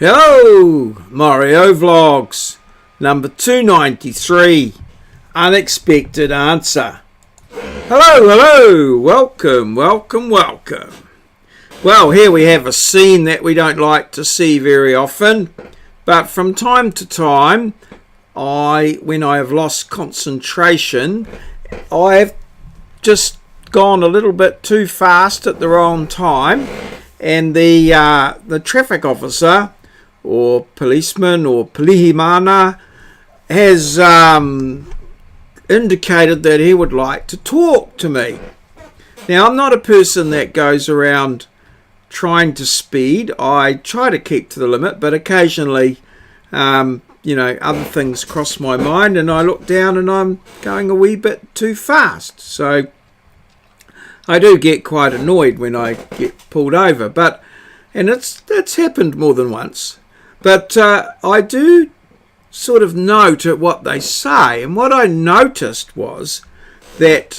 Hello, Maurieo Vlogs, number 293, Unexpected Answer. Hello, welcome. Well, here we have a scene that we don't like to see very often, but from time to time, when I have lost concentration, I've just gone a little bit too fast at the wrong time, and the traffic officer or policeman or pilihimana has indicated that he would like to talk to me. Now, I'm not a person that goes around trying to speed. I try to keep to the limit, but occasionally, other things cross my mind and I look down and I'm going a wee bit too fast. So I do get quite annoyed when I get pulled over, and it's happened more than once. But I do sort of note at what they say, and what I noticed was that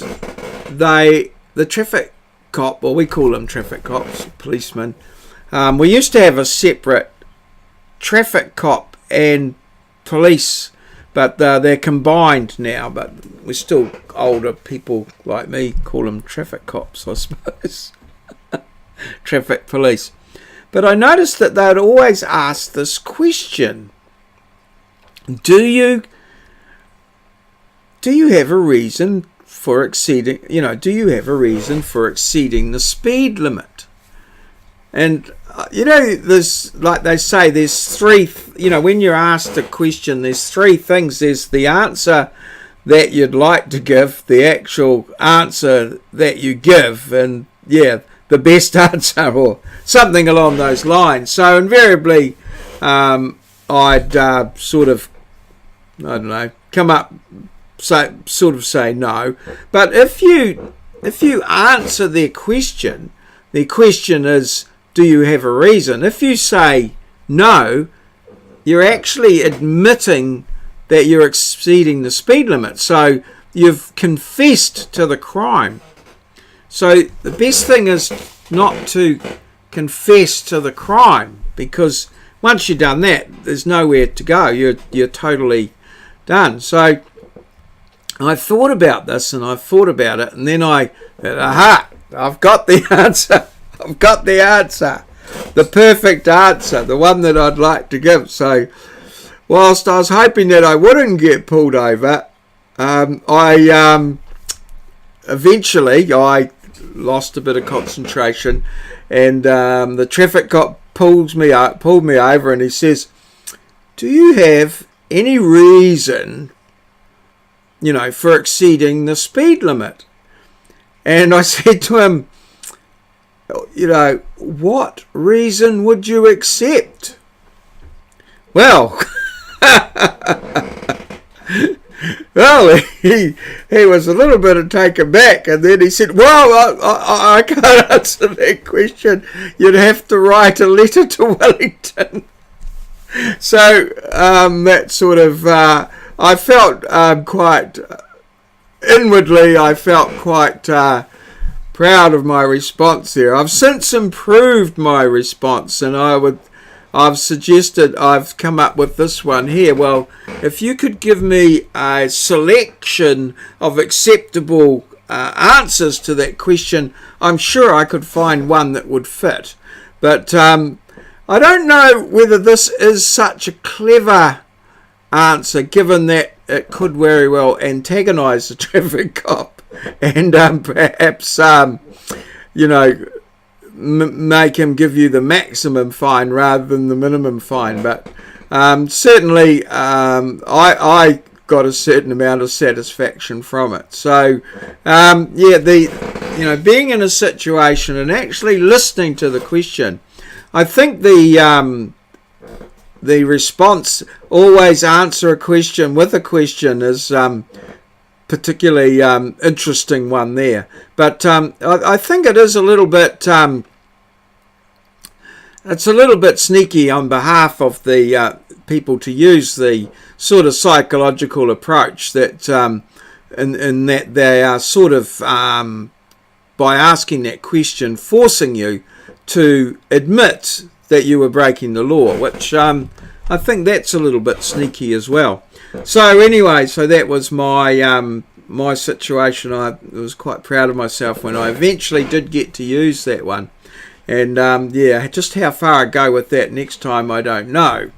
the traffic cop, or we call them traffic cops, policemen, we used to have a separate traffic cop and police, but they're combined now, but we're still older people like me call them traffic cops, I suppose. Traffic police. But I noticed that they'd always ask this question: Do you have a reason for exceeding? Do you have a reason for exceeding the speed limit? And there's, like they say, there's three. When you're asked a question, there's three things. There's the answer that you'd like to give, the actual answer that you give, and the best answer, or something along those lines. So invariably, I'd come up, say no. But if you answer their question is, do you have a reason? If you say no, you're actually admitting that you're exceeding the speed limit. So you've confessed to the crime. So the best thing is not to confess to the crime, because once you've done that, there's nowhere to go. You're totally done. So I thought about this, and I thought about it, and then I've got the answer. I've got the answer, the perfect answer, the one that I'd like to give. So whilst I was hoping that I wouldn't get pulled over, eventually I lost a bit of concentration, and the traffic cop pulled me over, and he says, do you have any reason for exceeding the speed limit? And I said to him, what reason would you accept? Well, he was a little bit taken back, and then he said, well, I can't answer that question. You'd have to write a letter to Wellington. So that sort of, I felt inwardly, I felt quite proud of my response there. I've since improved my response, and I've come up with this one here. Well, if you could give me a selection of acceptable answers to that question, I'm sure I could find one that would fit. But I don't know whether this is such a clever answer, given that it could very well antagonize the traffic cop and perhaps make him give you the maximum fine rather than the minimum fine. But certainly I got a certain amount of satisfaction from it. So being in a situation and actually listening to the question, I think the response, always answer a question with a question, is particularly interesting one there. But I think it is a little bit it's a little bit sneaky on behalf of the people to use the sort of psychological approach that in that they are sort of by asking that question, forcing you to admit that you were breaking the law, which I think that's a little bit sneaky as well. So anyway, so that was my my situation. I was quite proud of myself when I eventually did get to use that one. And yeah, just how far I go with that next time, I don't know.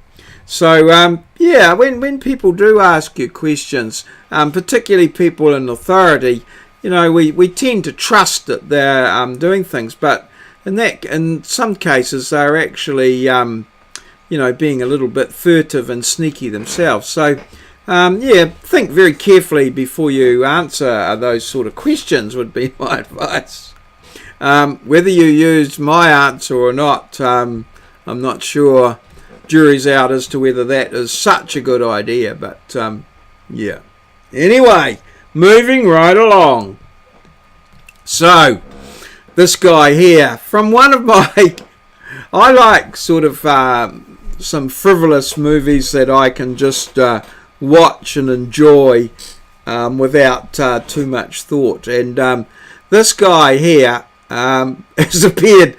So yeah, when people do ask you questions, particularly people in authority, you know, we tend to trust that they're doing things, but in some cases they're actually you know, being a little bit furtive and sneaky themselves. So yeah, think very carefully before you answer those sort of questions would be my advice. Whether you used my answer or not, I'm not sure. Jury's out as to whether that is such a good idea, but yeah. Anyway, moving right along. So, this guy here, from one of my, I like sort of some frivolous movies that I can just watch and enjoy without too much thought. And this guy here has appeared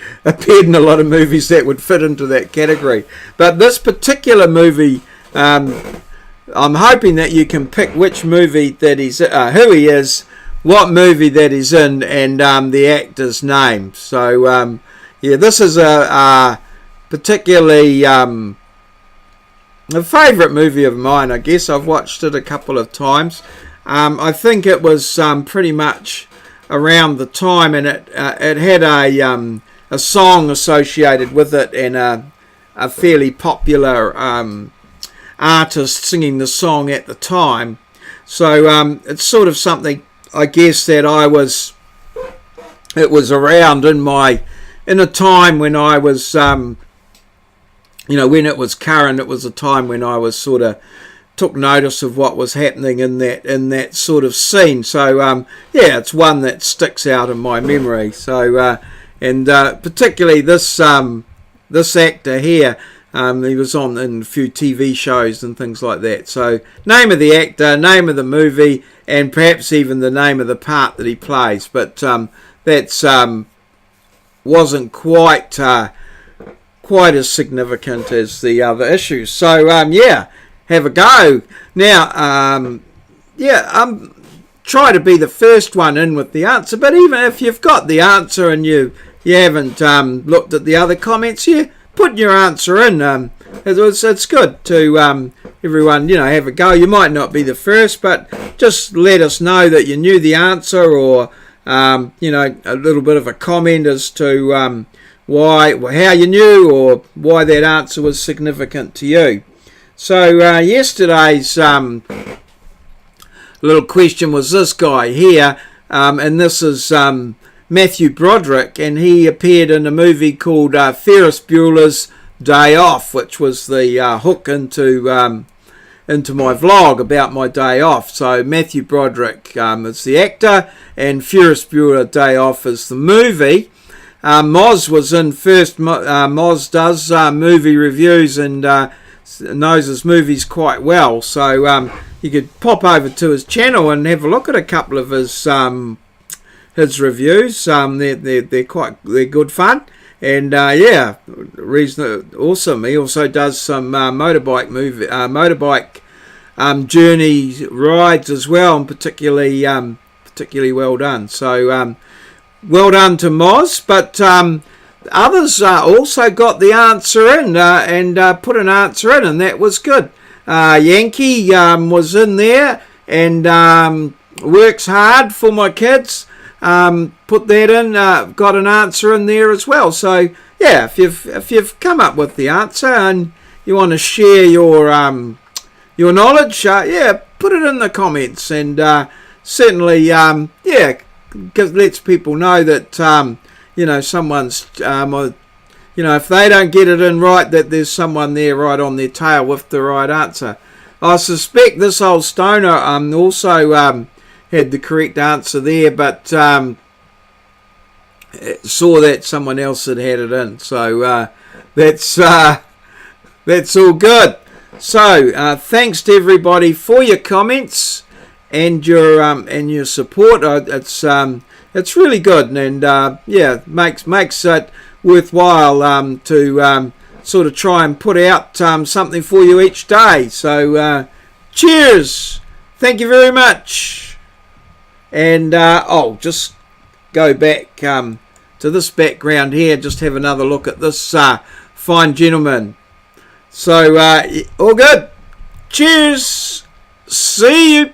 in a lot of movies that would fit into that category. But this particular movie, I'm hoping that you can pick which movie that he's, who he is, what movie that he's in, and the actor's name. So yeah, this is a particularly a favourite movie of mine, I guess. I've watched it a couple of times. I think it was pretty much around the time, and it had a song associated with it, and a fairly popular artist singing the song at the time. So it's sort of something, I guess, that it was around in a time when I was you know, when it was current. It was a time when I was sort of took notice of what was happening in that sort of scene. So yeah, it's one that sticks out in my memory. So and particularly this actor here, he was on in a few TV shows and things like that. So name of the actor, name of the movie, and perhaps even the name of the part that he plays. But that's wasn't quite as significant as the other issues. So yeah, have a go. Now, yeah, try to be the first one in with the answer, but even if you've got the answer and you haven't looked at the other comments here, put your answer in. It's good to everyone, you know, have a go. You might not be the first, but just let us know that you knew the answer, or you know, a little bit of a comment as to how you knew, or why that answer was significant to you. So yesterday's little question was this guy here, and this is Matthew Broderick, and he appeared in a movie called Ferris Bueller's Day Off, which was the hook into my vlog about my day off. So Matthew Broderick is the actor, and Ferris Bueller Day Off is the movie. Moz was in first. Moz does movie reviews and knows his movies quite well, so you could pop over to his channel and have a look at a couple of his reviews. They're good fun, and yeah, awesome. He also does some motorbike journey rides as well, and particularly well done. So well done to Moz, but others also got the answer in and put an answer in, and that was good. Yankee was in there and works hard for my kids. Put that in, got an answer in there as well. So yeah, if you've come up with the answer and you want to share your knowledge, yeah, put it in the comments, and certainly yeah, because lets people know that you know, someone's you know, if they don't get it in right, that there's someone there right on their tail with the right answer. I suspect this old stoner also had the correct answer there, but saw that someone else had it in. So that's all good. So thanks to everybody for your comments and your support. It's really good, and yeah, makes it worthwhile to sort of try and put out something for you each day. So cheers, thank you very much. And I'll just go back to this background here, just have another look at this fine gentleman. So all good, cheers, see you.